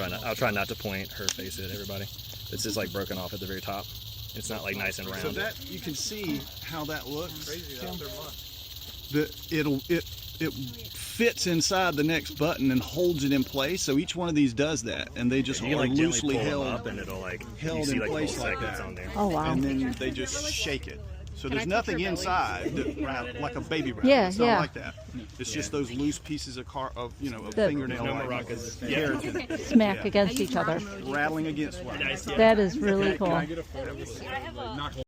I'll try not to point her face at everybody. It's just like broken off at the very top. It's not like nice and round. So that you can see how that looks. Crazy, that's their luck. It fits inside the next button and holds it in place. So each one of these does that, and they just You can are like loosely gently pull held them up, and it'll like held you see in like place little like segments that. on there. Oh wow. and then they just shake it. So there's nothing inside that rattle, like a baby rattle. Yeah, it's yeah. not like that. It's just those loose pieces of The- fingernail No like maracas. keratin Smack Yeah. against each other. rattling against one. That is really cool. Can I get a photo?